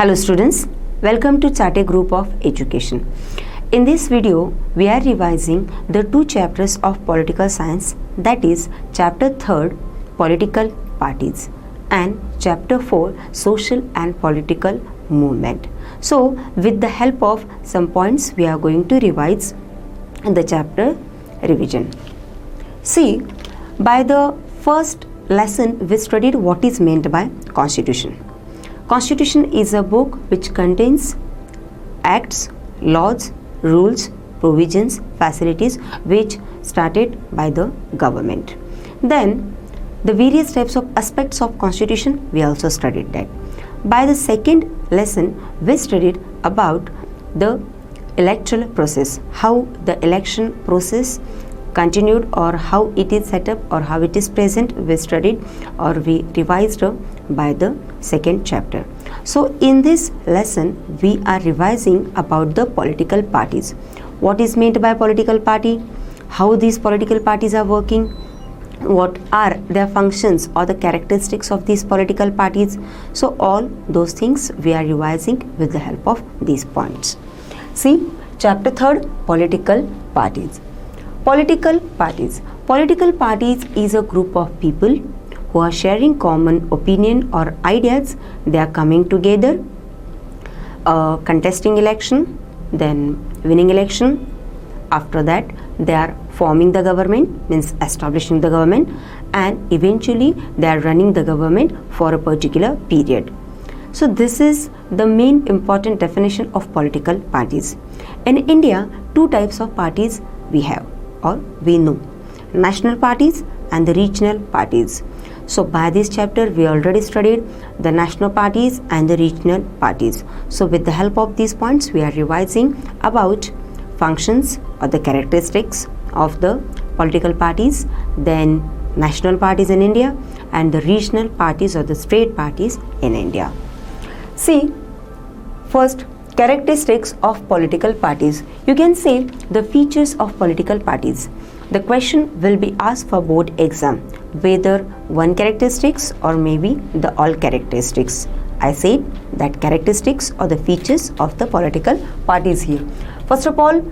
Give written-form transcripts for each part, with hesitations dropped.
Hello students, welcome to Chartered Group of Education. In this video, we are revising the two chapters of political science, that is chapter 3rd Political Parties and chapter 4 Social and Political Movement. So with the help of some points, we are going to revise the chapter revision. See, by the first lesson we studied what is meant by Constitution. Constitution is a book which contains acts, laws, rules, provisions, facilities which started by the government. Then the various types of aspects of Constitution, we also studied that. By the second lesson we studied about the electoral process, how the election process continued or how it is set up or how it is present, we studied or we revised by the second chapter. So in this lesson we are revising about the political parties. What is meant by political party, how these political parties are working, what are their functions or the characteristics of these political parties. So all those things we are revising with the help of these points. See, chapter 3rd Political Parties. Political parties. Political parties is a group of people who are sharing common opinion or ideas. They are coming together, contesting election, then winning election. After that, they are forming the government, means establishing the government, and eventually they are running the government for a particular period. So this is the main important definition of political parties. In India, two types of parties we have or we know: national parties and the regional parties. So by this chapter we already studied the national parties and the regional parties. So with the help of these points we are revising about functions or the characteristics of the political parties, then national parties in India and the regional parties or the state parties in India. See, first, characteristics of political parties. You can say the features of political parties. The question will be asked for board exam, whether one characteristics or maybe the all characteristics. I said that characteristics or the features of the political parties here. First of all,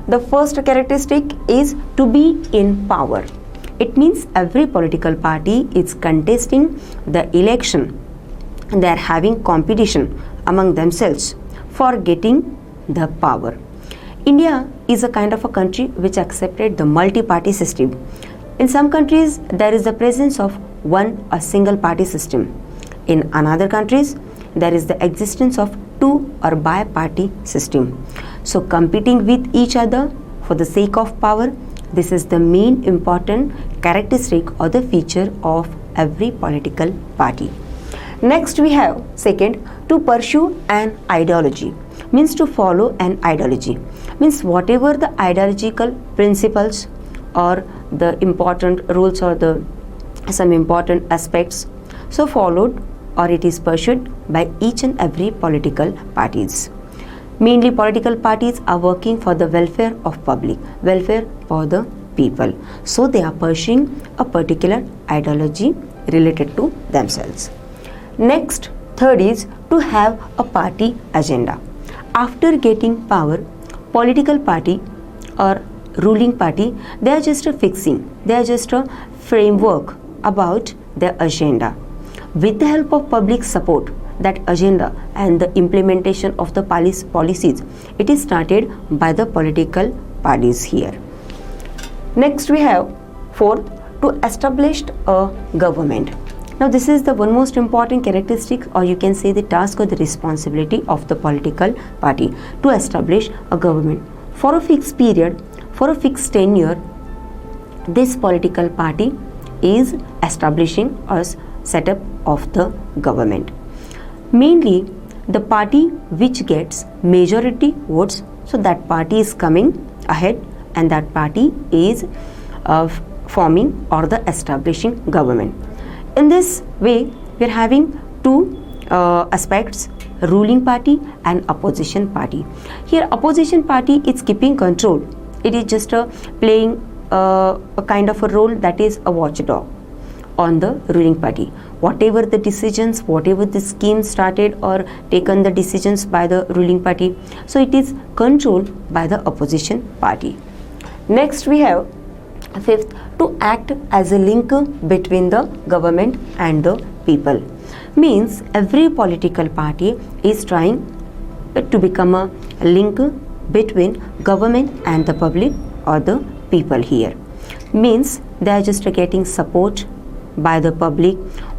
the first characteristic is to be in power. It means every political party is contesting the election. They are having competition among themselves for getting the power. India is a kind of a country which accepted the multi-party system. In some countries, there is the presence of a single party system. In another countries, there is the existence of two or bi-party system. So competing with each other for the sake of power, this is the main important characteristic or the feature of every political party. Next we have second, to pursue an ideology, means to follow an ideology, means whatever the ideological principles or the important rules or the some important aspects so followed or it is pursued by each and every political parties. Mainly political parties are working for the welfare of public, welfare for the people. So they are pursuing a particular ideology related to themselves. Next, third is to have a party agenda. After getting power, political party or ruling party, they are just a fixing, they are just a framework about their agenda. With the help of public support, that agenda and the implementation of the policies, it is started by the political parties here. Next we have fourth, to establish a government. Now this is the one most important characteristic or you can say the task or the responsibility of the political party, to establish a government. For a fixed period, for a fixed tenure, this political party is establishing a setup of the government. Mainly the party which gets majority votes, so that party is coming ahead and that party is forming or the establishing government. In this way, we are having two aspects, ruling party and opposition party. Here opposition party is keeping control. It is just playing a kind of a role, that is a watchdog. on the ruling party. Whatever the decisions, whatever the schemes started or taken the decisions by the ruling party, so it is controlled by the opposition party. Next we have fifth, to act as a link between the government and the people. Means every political party is trying to become a link between government and the public or the people here. Means they are just getting support by the public,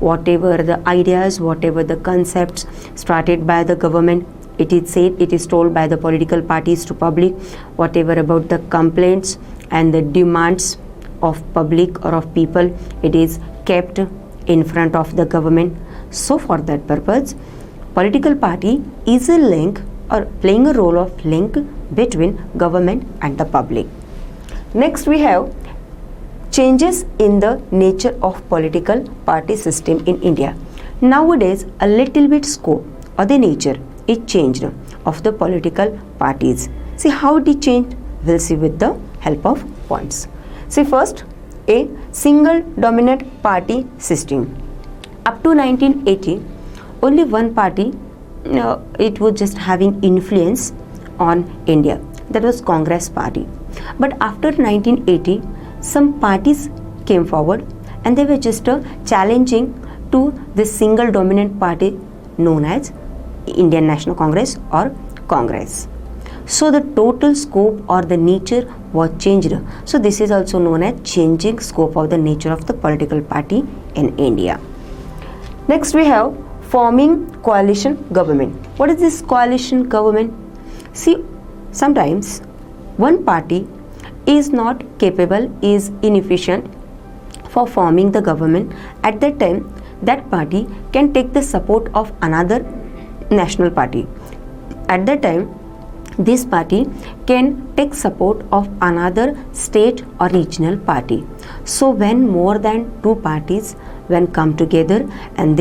whatever the ideas, whatever the concepts started by the government, it is said, it is told by the political parties to public, whatever about the complaints and the demands of public or of people, it is kept in front of the government. So for that purpose, political party is a link or playing a role of link between government and the public. Next we have changes in the nature of political party system in India. Nowadays a little bit scope or the nature is changed of the political parties. See how it changed, we'll see with the help of points. See first, a single dominant party system. Up to 1980, only one party, it was just having influence on India, that was Congress party. But after 1980, some parties came forward and they were just challenging to this single dominant party known as Indian National Congress or Congress. So the total scope or the nature was changed. So this is also known as changing scope of the nature of the political party in India. Next we have forming coalition government. What is this coalition government? See, sometimes one party is not capable, is inefficient for forming the government. At that time, that party can take the support of another national party. At that time, this party can take support of another state or regional party. So when more than two parties when come together and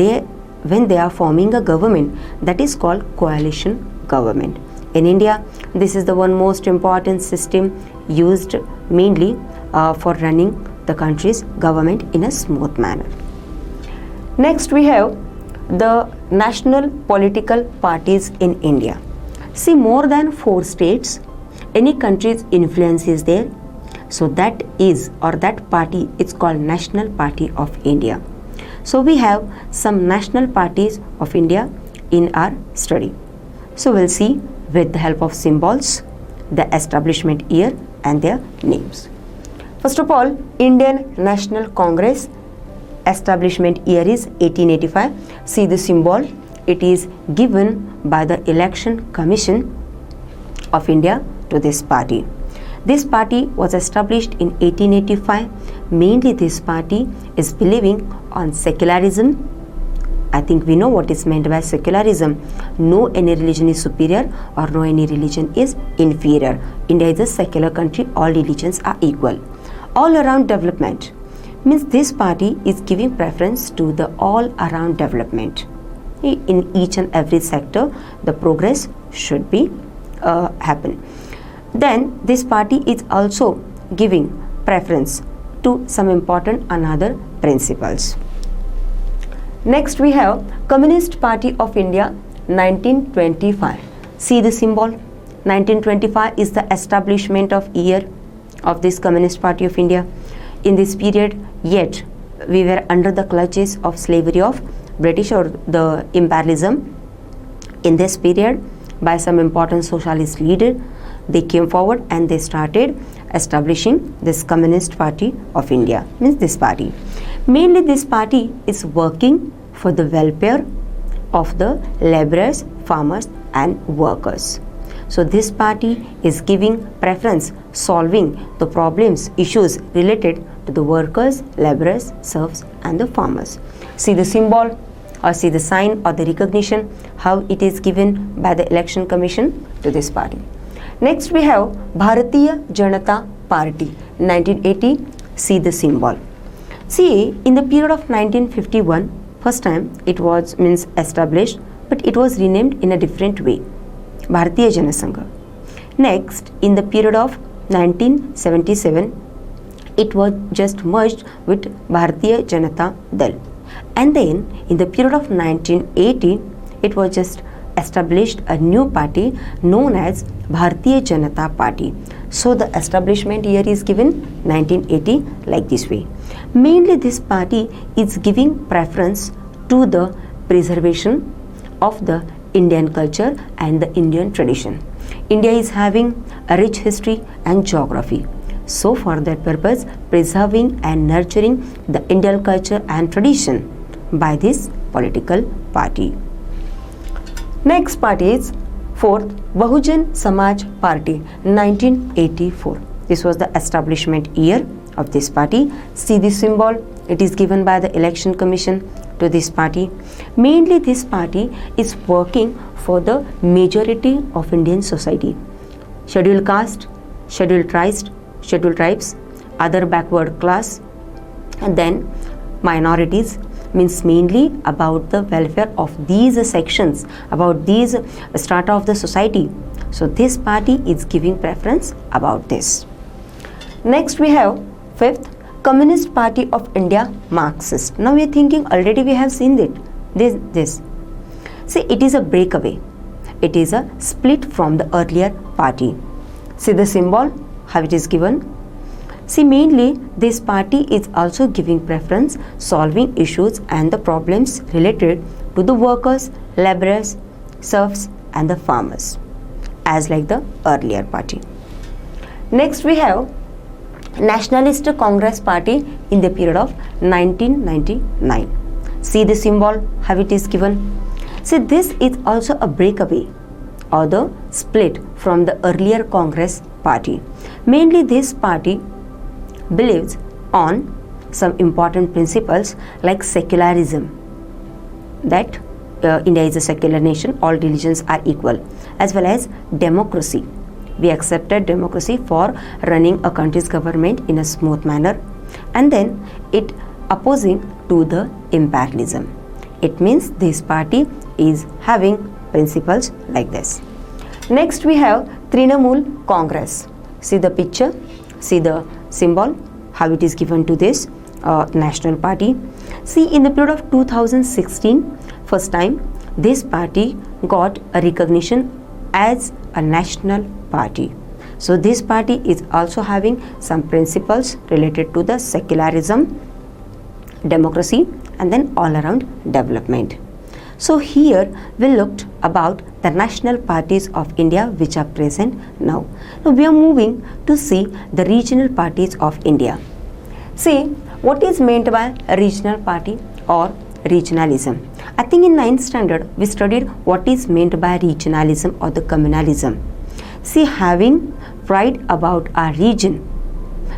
when they are forming a government, that is called coalition government. In India, this is the one most important system used mainly for running the country's government in a smooth manner. Next we have the national political parties in India. See, more than 4 states, any country's influence is there. So that is, or that party is called National Party of India. So we have some national parties of India in our study. So we'll see with the help of symbols, the establishment year and their names. First of all, Indian National Congress establishment year is 1885. See the symbol, it is given by the Election Commission of India to this party. This party was established in 1885. Mainly this party is believing on secularism. I think we know what is meant by secularism. No any religion is superior or no any religion is inferior. India is a secular country, all religions are equal. All around development means this party is giving preference to the all around development. In each and every sector, the progress should be happen. Then this party is also giving preference to some important another principles. Next we have Communist Party of India 1925. See the symbol, 1925 is the establishment of year of this Communist Party of India. In this period, yet we were under the clutches of slavery of British or the imperialism. In this period, by some important socialist leader, they came forward and they started establishing this Communist Party of India, means this party. Mainly this party is working for the welfare of the laborers, farmers and workers. So this party is giving preference, solving the problems, issues related to the workers, laborers, serfs and the farmers. See the symbol or see the sign or the recognition, how it is given by the Election Commission to this party. Next we have Bharatiya Janata Party 1980. See the symbol. See, in the period of 1951, first time it was established, but it was renamed in a different way, Bharatiya Jana Sangha. Next, in the period of 1977, it was just merged with Bharatiya Janata Dal. And then in the period of 1980, it was just established a new party known as Bharatiya Janata Party. So the establishment year is given 1980 like this way. Mainly this party is giving preference to the preservation of the Indian culture and the Indian tradition. India is having a rich history and geography. So for that purpose, preserving and nurturing the Indian culture and tradition by this political party. Next party is fourth, Bahujan Samaj Party, 1984. This was the establishment year of this party. See the symbol, it is given by the Election Commission to this party. Mainly this party is working for the majority of Indian society. Scheduled caste, scheduled tribes, other backward class, and then minorities, means mainly about the welfare of these sections, about these strata of the society. So this party is giving preference about this. Next we have fifth, Communist Party of India, Marxist. Now we are thinking already we have seen it. This. See, it is a breakaway. It is a split from the earlier party. See the symbol, how it is given. See, mainly this party is also giving preference solving issues and the problems related to the workers, laborers, serfs and the farmers, as like the earlier party. Next we have Nationalist Congress Party in the period of 1999. See the symbol, how it is given. See, this is also a breakaway or the split from the earlier Congress Party. Mainly this party believes on some important principles like secularism, that India is a secular nation, all religions are equal, as well as democracy. We accepted democracy for running a country's government in a smooth manner, and then it opposing to the imperialism. It means this party is having principles like this. Next we have Trinamool Congress. See the picture, see the symbol, how it is given to this national party. See, in the period of 2016, first time this party got a recognition as a national party. So this party is also having some principles related to the secularism, democracy and then all around development. So here we looked about the national parties of India which are present now. Now we are moving to see the regional parties of India. See, what is meant by a regional party or regionalism? I think in 9th standard we studied what is meant by regionalism or the communalism. See, having pride about our region,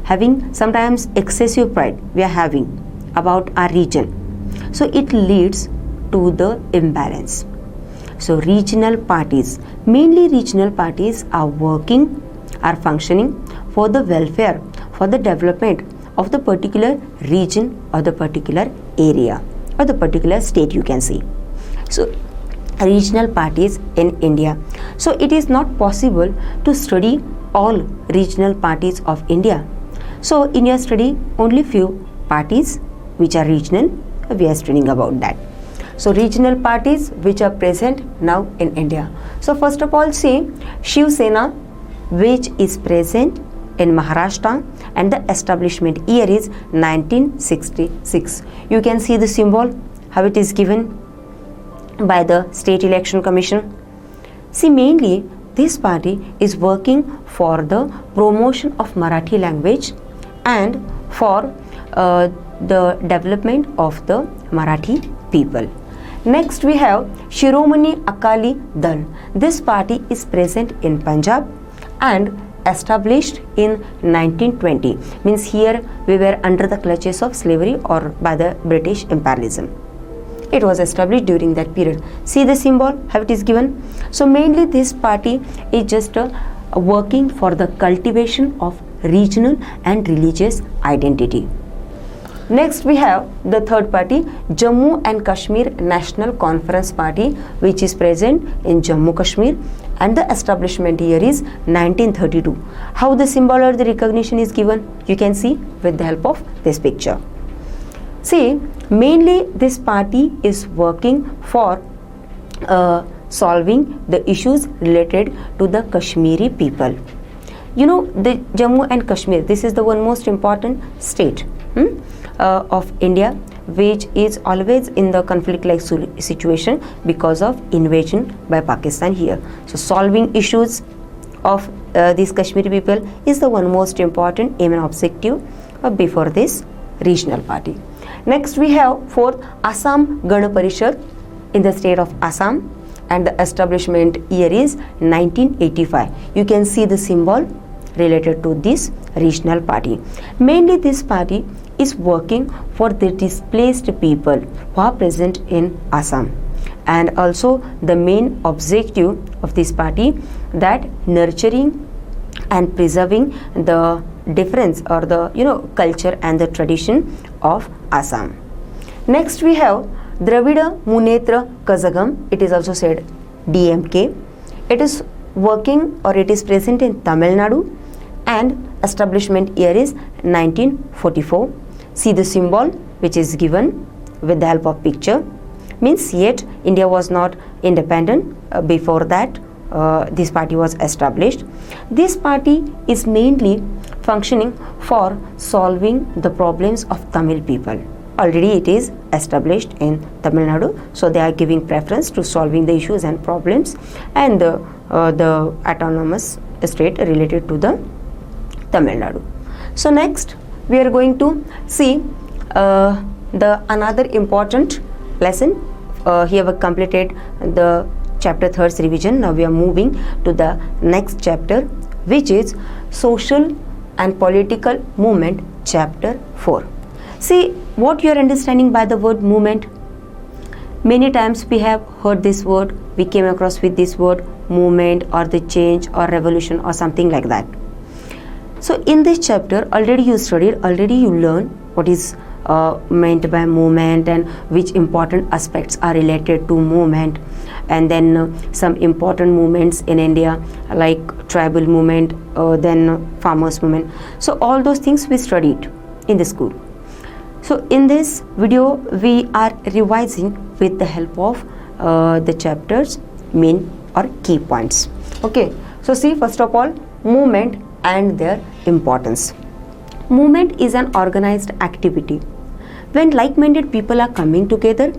having sometimes excessive pride we are having about our region. So it leads to the imbalance. So regional parties, mainly regional parties are working, are functioning for the welfare, for the development of the particular region or the particular area or the particular state, you can see. So regional parties in India. So it is not possible to study all regional parties of India. So in your study only few parties which are regional, we are studying about that. So regional parties which are present now in India. So first of all, say Shiv Sena, which is present in Maharashtra, and the establishment year is 1966. You can see the symbol, how it is given by the State Election Commission. See, mainly this party is working for the promotion of Marathi language and for the development of the Marathi people. Next we have Shiromani Akali Dal. This party is present in Punjab and established in 1920. Means here we were under the clutches of slavery or by the British imperialism. It was established during that period. See the symbol, how it is given. So mainly this party is just working for the cultivation of regional and religious identity. Next we have the third party, Jammu and Kashmir National Conference Party, which is present in Jammu Kashmir and the establishment year is 1932. How the symbol or the recognition is given? You can see with the help of this picture. See, mainly this party is working for solving the issues related to the Kashmiri people. You know, the Jammu and Kashmir, this is the one most important state of India, which is always in the conflict-like situation because of invasion by Pakistan here. So solving issues of these Kashmiri people is the one most important aim and objective before this regional party. Next we have fourth, Assam Gana Parishad in the state of Assam, and the establishment year is 1985. You can see the symbol related to this regional party. Mainly this party is working for the displaced people who are present in Assam, and also the main objective of this party that nurturing and preserving the difference or the culture and the tradition of Assam. Next we have Dravida Munetra Kazhagam, it is also said DMK. It is working or it is present in Tamil Nadu, and establishment year is 1944. See the symbol which is given with the help of picture. Means yet India was not independent. Before that this party was established. This party is mainly functioning for solving the problems of Tamil people. Already it is established in Tamil Nadu, so they are giving preference to solving the issues and problems and the autonomous state related to the Tamil Nadu. So next we are going to see the another important lesson. Here we completed the chapter 3rd revision. Now we are moving to the next chapter, which is social and political movement, chapter 4. See what you are understanding by the word movement. Many times we have heard this word, we came across with this word movement or the change or revolution or something like that. So in this chapter already you studied, already you learned what is meant by movement and which important aspects are related to movement, and then some important movements in India like tribal movement, then farmers movement. So all those things we studied in the school. So in this video we are revising with the help of the chapter's main or key points. Okay, so see, first of all, movement and their importance. Movement is an organized activity. When like-minded people are coming together,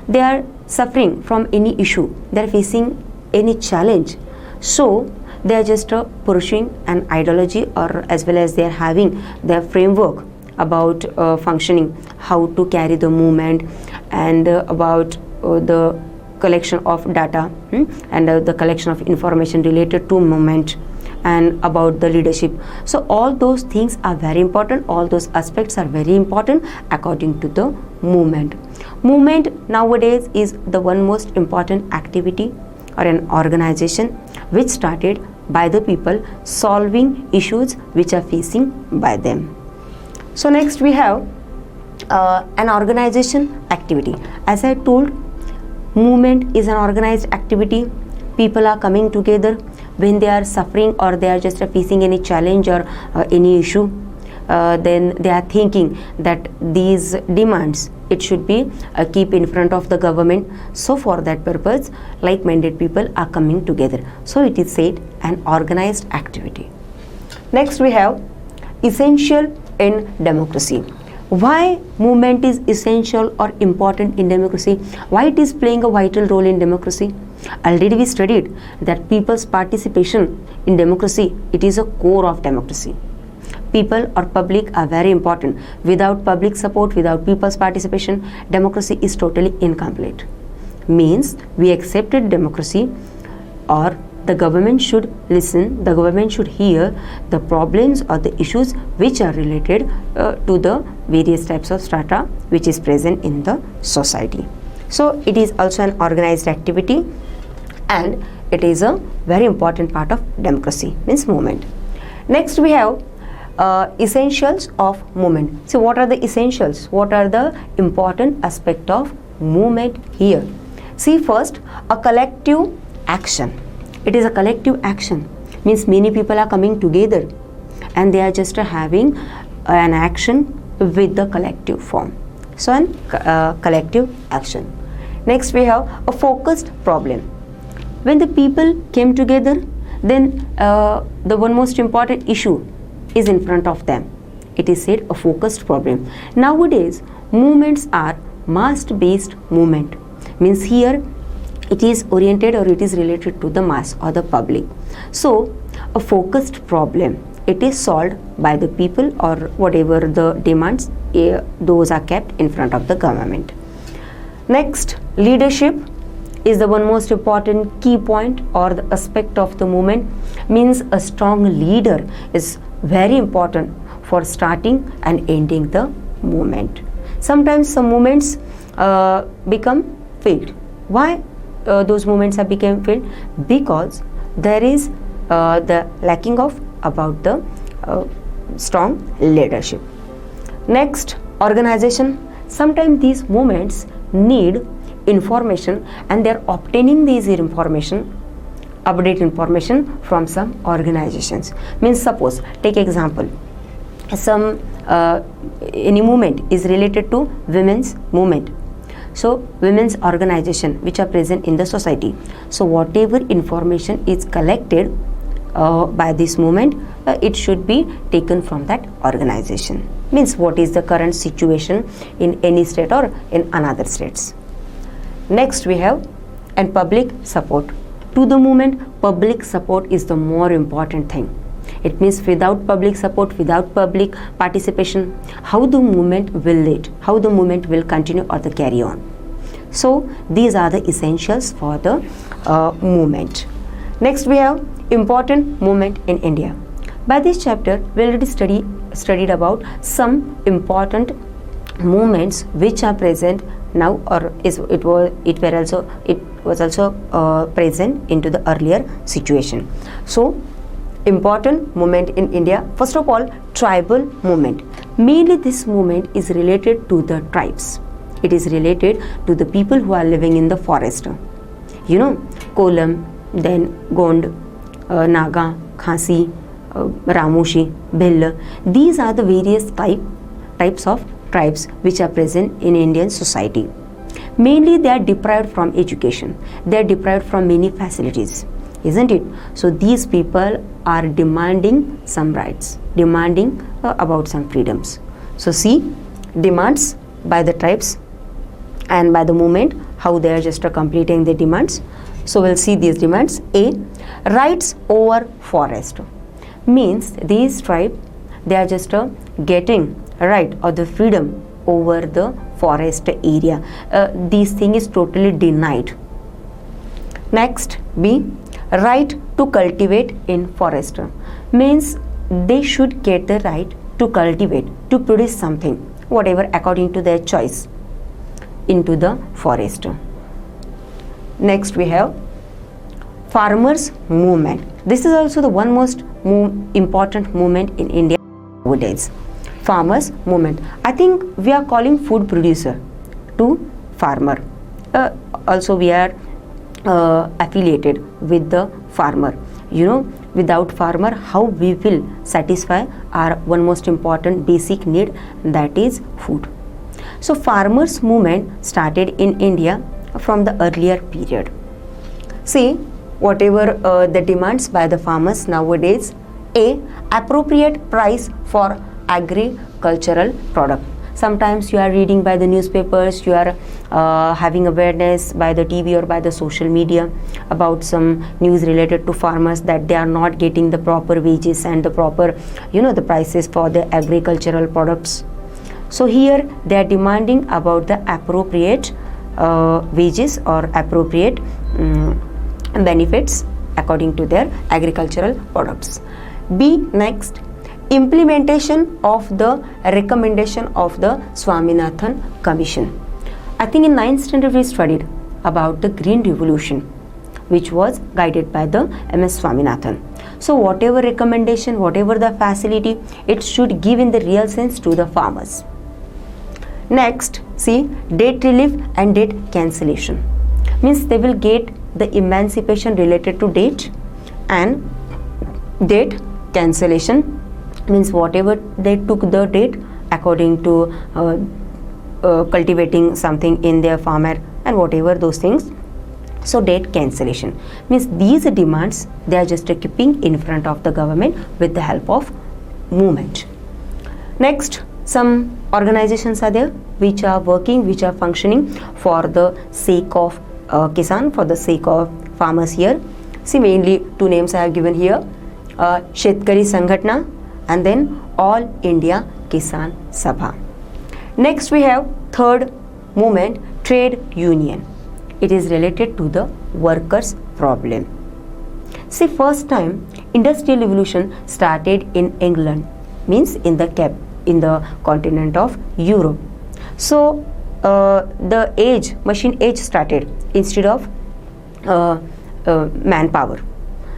they are suffering from any issue, they are facing any challenge, so they are just pursuing an ideology, or as well as they are having their framework about functioning, how to carry the movement, and about the collection of data and the collection of information related to movement, and about the leadership. So all those things are very important, all those aspects are very important according to the movement. Movement nowadays is the one most important activity or an organization which started by the people solving issues which are facing by them. So next we have an organization activity. As I told, movement is an organized activity. People are coming together when they are suffering or they are just facing any challenge or any issue. Then they are thinking that these demands, it should be keep in front of the government. So for that purpose, like-minded people are coming together. So it is said an organized activity. Next we have essential in democracy. Why movement is essential or important in democracy? Why it is playing a vital role in democracy? Already we studied that people's participation in democracy, it is a core of democracy. People or public are very important. Without public support, without people's participation, democracy is totally incomplete. Means we accepted democracy, or the government should listen, the government should hear the problems or the issues which are related to the various types of strata which is present in the society. So it is also an organized activity, and it is a very important part of democracy, means movement. Next we have essentials of movement. So what are the essentials? What are the important aspect of movement here? See, first, a collective action. It is a collective action, means many people are coming together and they are just having an action with the collective form. So an collective action. Next we have a focused problem. When the people came together, then the one most important issue is in front of them. It is said a focused problem. Nowadays movements are mass based movement, means here it is oriented or it is related to the mass or the public. So a focused problem, it is solved by the people or whatever the demands, those are kept in front of the government. Next, leadership is the one most important key point or the aspect of the movement, means a strong leader is very important for starting and ending the movement. Sometimes some movements become failed. Why those movements have become failed? Because there is the lacking of about the strong leadership. Next, organization. Sometimes these movements need information and they are obtaining these information, update information from some organizations. Means suppose, take example, some any movement is related to women's movement. So women's organization which are present in the society. So whatever information is collected by this movement, it should be taken from that organization. Means what is the current situation in any state or in another states. Next we have and public support. To the movement, public support is the more important thing. It means without public support, without public participation, how the movement will lead, how the movement will continue or the carry on. So these are the essentials for the movement. Next we have important movement in India. By this chapter we already studied about some important movements which are present now or it was also present into the earlier situation. So important movement in India, first of all, tribal movement. Mainly this movement is related to the tribes. It is related to the people who are living in the forest. You know, Kolam, then Gond, Naga, Khasi, Ramoshi, Bhil. These are the various types of tribes which are present in Indian society. Mainly they are deprived from education. They are deprived from many facilities, isn't it? So these people are demanding some rights, demanding about some freedoms. So see, demands by the tribes and by the movement, how they are just completing the demands. So we'll see these demands. A, rights over forest. Means these tribes, they are just getting right or the freedom over the forest area. This thing is totally denied. Next, B, right to cultivate in forest. Means they should get the right to cultivate, to produce something, whatever according to their choice into the forest. Next we have farmers movement. This is also the one most important movement in India nowadays. Farmers movement. I think we are calling food producer to farmer. Also we are affiliated with the farmer. You know, without farmer, how we will satisfy our one most important basic need, that is food. So farmers movement started in India from the earlier period. See, whatever the demands by the farmers nowadays. A, appropriate price for agricultural product. Sometimes you are reading by the newspapers, you are having awareness by the TV or by the social media about some news related to farmers that they are not getting the proper wages and the proper, you know, the prices for the agricultural products. So here they are demanding about the appropriate wages or appropriate benefits according to their agricultural products. B, next, implementation of the recommendation of the Swaminathan Commission. I think in 9th standard we studied about the Green Revolution, which was guided by the MS Swaminathan. So whatever recommendation, whatever the facility, it should give in the real sense to the farmers. Next, see, debt relief and debt cancellation. Means they will get the emancipation related to date and date cancellation, means whatever they took the date according to cultivating something in their farmer and whatever those things. So date cancellation means these demands they are just keeping in front of the government with the help of movement. Next, some organizations are there which are working, which are functioning for the sake of Kisan, for the sake of farmers here. See, mainly two names I have given here, Shetkari Sangatna and then All India Kisan Sabha. Next we have third movement, trade union. It is related to the workers' problem. See, first time industrial revolution started in England, means in the continent of Europe. So the machine age started instead of manpower.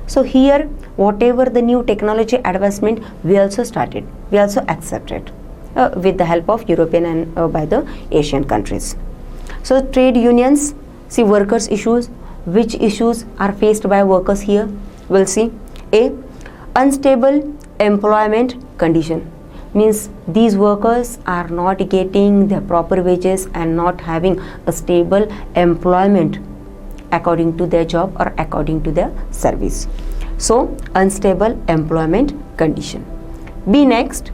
So here whatever the new technology advancement we also accepted with the help of European and by the Asian countries. So trade unions, see workers issues. Which issues are faced by workers here? We'll see. A, unstable employment condition, means these workers are not getting their proper wages and not having a stable employment according to their job or according to their service. So unstable employment condition. B, next,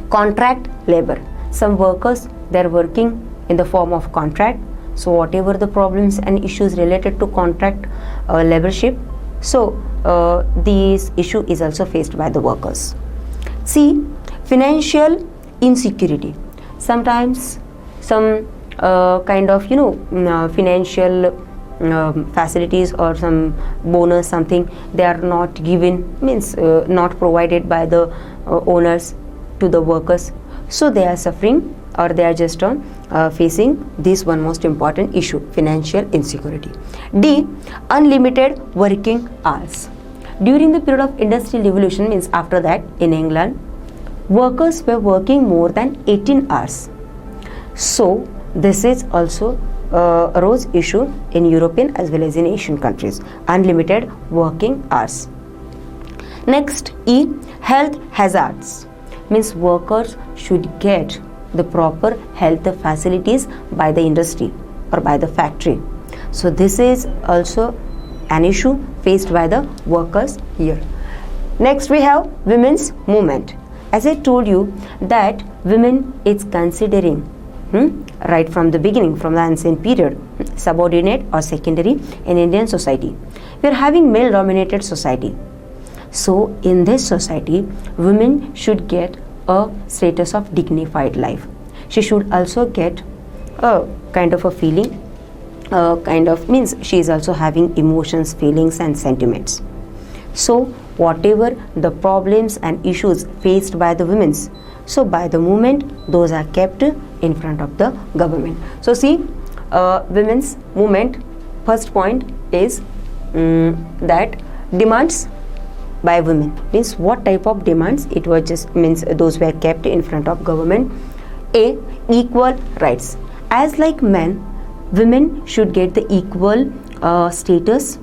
contract labor. Some workers, they are working in the form of contract. So whatever the problems and issues related to contract laborship, so this issue is also faced by the workers. C, financial insecurity. Sometimes some kind of financial facilities or some bonus, something they are not given, means not provided by the owners to the workers. So they are suffering or they are just facing this one most important issue, financial insecurity. D, unlimited working hours. During the period of industrial revolution, means after that in England, workers were working more than 18 hours. So this is also arose issue in European as well as in Asian countries, unlimited working hours. Next, E, health hazards, means workers should get the proper health facilities by the industry or by the factory. So this is also an issue faced by the workers here. Next we have women's movement. As I told you that women is considering right from the beginning, from the ancient period, subordinate or secondary in Indian society. We are having male dominated society. So in this society, women should get a status of dignified life. She should also get a kind of a feeling, means she is also having emotions, feelings and sentiments. So whatever the problems and issues faced by the women, so by the movement, those are kept in front of the government. So see, women's movement, first point is that demands by women, means what type of demands it was, just means those were kept in front of government. A, equal rights. As like men, women should get the equal status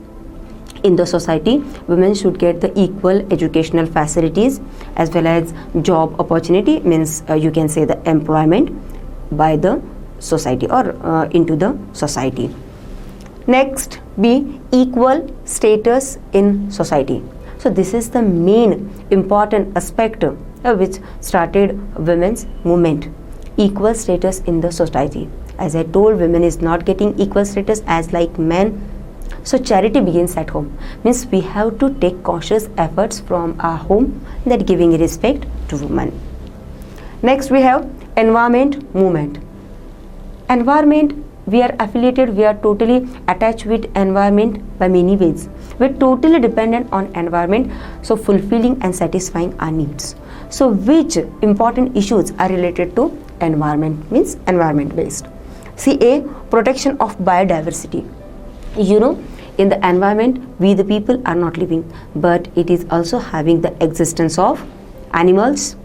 in the society. Women should get the equal educational facilities as well as job opportunity, means you can say the employment by the society or into the society. Next, B, equal status in society. So this is the main important aspect which started women's movement, equal status in the society. As I told, women is not getting equal status as like men. So charity begins at home, means we have to take cautious efforts from our home that giving respect to women. Next we have environment movement. Environment, we are affiliated, we are totally attached with environment by many ways. We are totally dependent on environment, so fulfilling and satisfying our needs. So which important issues are related to environment, means environment based. See, A, protection of biodiversity. You know, in the environment we the people are not living, but it is also having the existence of animals,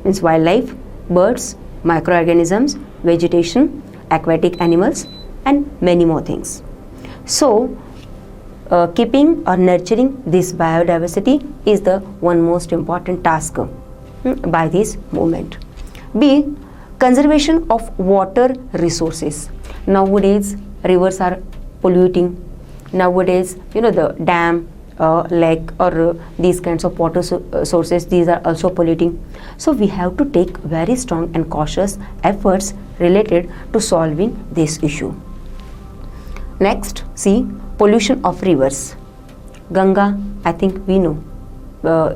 means wildlife, birds, microorganisms, vegetation, aquatic animals and many more things. So keeping or nurturing this biodiversity is the one most important task by this movement. B. Conservation of water resources. Nowadays rivers are polluting. Nowadays the dam, lake or these kinds of water sources, these are also polluting. So we have to take very strong and cautious efforts related to solving this issue. Next, see, pollution of rivers. Ganga, I think we know,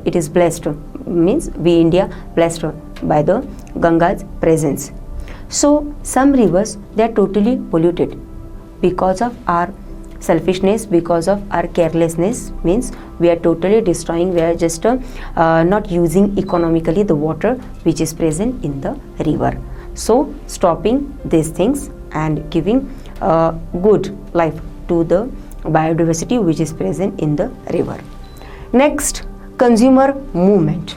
it is blessed, means we India blessed by the Ganga's presence. So some rivers, they are totally polluted because of our selfishness, because of our carelessness, means we are totally destroying, we are just not using economically the water which is present in the river. So stopping these things and giving good life to the biodiversity which is present in the river. Next, consumer movement.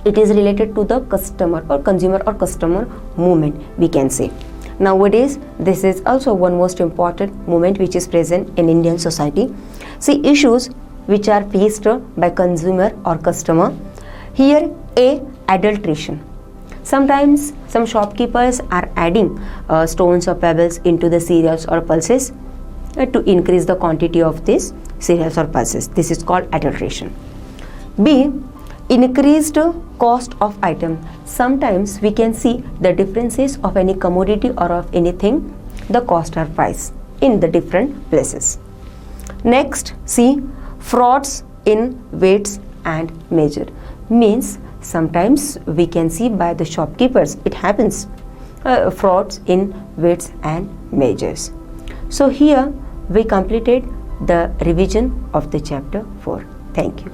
It is related to the customer or consumer or customer movement, we can say. Nowadays this is also one most important movement which is present in Indian society. See, issues which are faced by consumer or customer. Here, A, adulteration. Sometimes some shopkeepers are adding stones or pebbles into the cereals or pulses to increase the quantity of this cereals or pulses. This is called adulteration. B, increased cost of item. Sometimes we can see the differences of any commodity or of anything, the cost or price in the different places. Next, see, frauds in weights and measure. Means sometimes we can see by the shopkeepers, it happens, frauds in weights and measures. So here we completed the revision of the chapter 4. Thank you.